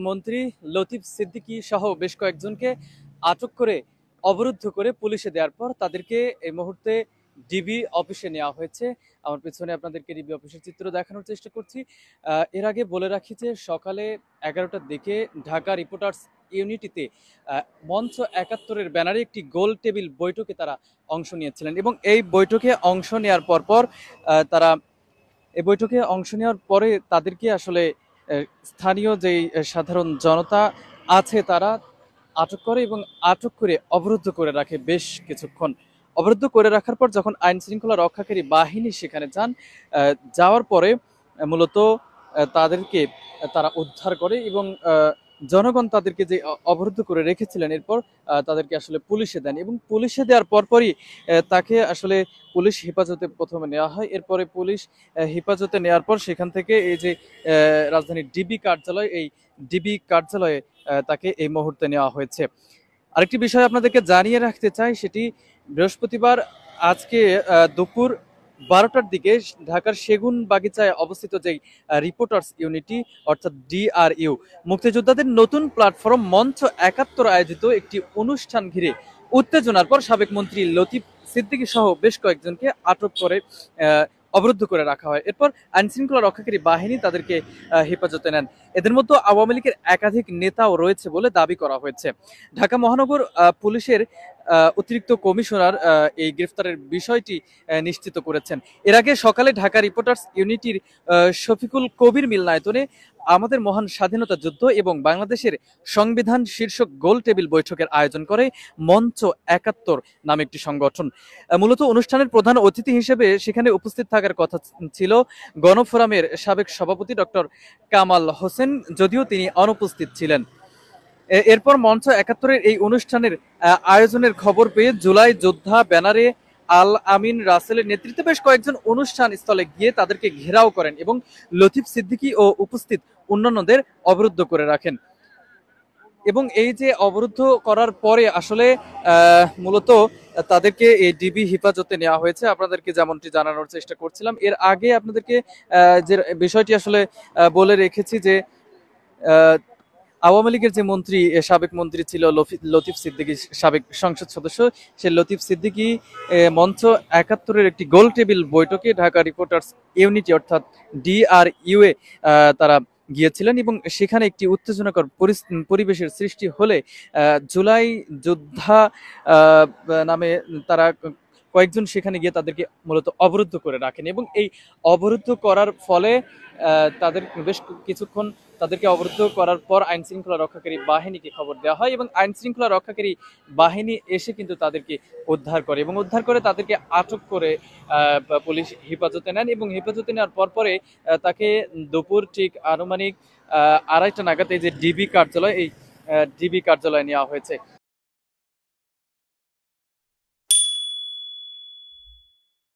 মন্ত্রী লতিফ সিদ্দিকী সহ বেশ কয়েকজনকে আটক করে অবরুদ্ধ করে পুলিশে দেওয়ার পর তাদেরকে এই মুহূর্তে ডিবি অফিসে নেওয়া হয়েছে। আমার পেছনে আপনাদেরকে ডিবি অফিসের চিত্র দেখানোর চেষ্টা করছি। এর আগে বলে রাখি যে সকালে 11টার দিকে ঢাকা রিপোর্টার্স ইউনিটিতে মঞ্চ 71-এর ব্যানারে একটি গোল টেবিল বৈঠকে তারা অংশ নিয়েছিলেন এবং এই বৈঠকে অংশ নেওয়ার পরপর তারা এই বৈঠকে অংশ নেওয়ার পরে তাদেরকে আসলে স্থানীয় যেই সাধারণ জনতা আছে তারা আটক করে এবং আটক করে অবরুদ্ধ করে রাখে বেশ কিছুক্ষণ। অবরুদ্ধ করে রাখার পর যখন আইন শৃঙ্খলা রক্ষাকারী বাহিনী সেখানে যান, যাওয়ার পরে মূলত তাদেরকে তারা উদ্ধার করে এবং জনগণ তাদেরকে যে অবরুদ্ধ করে রেখেছিলেন এরপর তাদেরকে আসলে পুলিশে দেন এবং পুলিশে দেওয়ার পরপরই তাকে আসলে পুলিশ হেফাজতে প্রথমে নেওয়া হয়। এরপরে পুলিশ হেফাজতে নেওয়ার পর সেখান থেকে এই যে রাজধানীর ডিবি কার্যালয়, এই ডিবি কার্যালয়ে তাকে এই মুহূর্তে নেওয়া হয়েছে। আরেকটি বিষয় আপনাদেরকে জানিয়ে রাখতে চাই, সেটি বৃহস্পতিবার আজকে দুপুর 12টার দিকে ঢাকার সেগুন বাগিচায় অবস্থিত যেই রিপোর্টার্স ইউনিটি অর্থাৎ ডিআরইউ মুক্তিযোদ্ধাদের নতুন প্ল্যাটফর্ম মঞ্চ 71 আয়োজিত একটি অনুষ্ঠান ঘিরে উত্তেজনার পর সাবেক মন্ত্রী লতিফ সিদ্দিকী সহ বেশ কয়েকজনকে আটক করে অবরুদ্ধ করে রাখা হয়। এরপর আইন শৃঙ্খলা রক্ষাকারী বাহিনী তাদেরকে হেফাজতে নেন। এদের মধ্যে আওয়ামী লীগের একাধিক নেতাও রয়েছে বলে দাবি করা হয়েছে। ঢাকা মহানগর পুলিশের অতিরিক্ত কমিশনার এই গ্রেফতারের বিষয়টি নিশ্চিত করেছেন। এর আগে সকালে ঢাকা রিপোর্টার্স ইউনিটির শফিকুল কবির মিলনায়তনে আমাদের মহান স্বাধীনতা যুদ্ধ এবং বাংলাদেশের সংবিধান শীর্ষক গোল টেবিল বৈঠকের আয়োজন করে মঞ্চ 71 নামে একটি সংগঠন। মূলত অনুষ্ঠানের প্রধান অতিথি হিসেবে সেখানে উপস্থিত থাকার কথা ছিল গণফোরামের সাবেক সভাপতি ডক্টর কামাল হোসেন, যদিও তিনি অনুপস্থিত ছিলেন। এরপর মঞ্চ 71-এর এই অনুষ্ঠানের আয়োজনের খবর পেয়ে জুলাই যোদ্ধা ব্যানারে আল আমিন রাসেলের নেতৃত্বে বেশ কয়েকজন অনুষ্ঠান স্থলে গিয়ে তাদেরকে ঘেরাও করেন এবং লতিফ সিদ্দিকী ও উপস্থিত অন্যান্যদের অবরুদ্ধ করে রাখেন। এবং এই যে অবরুদ্ধ করার পরে আসলে মূলত তাদেরকে এই ডিবি হেফাজতে নেওয়া হয়েছে। আপনাদেরকে যেমনটি জানানোর চেষ্টা করছিলাম, এর আগে আপনাদেরকে যে বিষয়টি আসলে বলে রেখেছি যে আওয়ামী লীগের যে মন্ত্রী, সাবেক মন্ত্রী ছিল লতিফ সিদ্দিকী, সাবেক সংসদ সদস্য, সে লতিফ সিদ্দিকী মঞ্চ 71-এর একটি গোল টেবিল বৈঠকে ঢাকা রিপোর্টার্স ইউনিটি অর্থাৎ ডিআরইউ এ তারা গিয়েছিলেন এবং সেখানে একটি উত্তেজনাকর পরিবেশের সৃষ্টি হলে জুলাই যোদ্ধা নামে তারা কয়েকজন সেখানে গিয়ে তাদেরকে মূলত অবরুদ্ধ করে রাখেন এবং এই অবরুদ্ধ করার ফলে তাদের বেশ কিছুক্ষণ তাদেরকে অবরুদ্ধ করার পর আইন শৃঙ্খলা রক্ষাকারী বাহিনীকে খবর দেওয়া হয় এবং আইন শৃঙ্খলা রক্ষাকারী বাহিনী এসে কিন্তু তাদেরকে উদ্ধার করে এবং উদ্ধার করে তাদেরকে আটক করে পুলিশ হেফাজতে নেন এবং হেফাজতে নেওয়ার পরে তাকে দুপুর ঠিক আনুমানিক 2:30 নাগাদ এই যে ডিবি কার্যালয়, এই ডিবি কার্যালয়ে নেওয়া হয়েছে।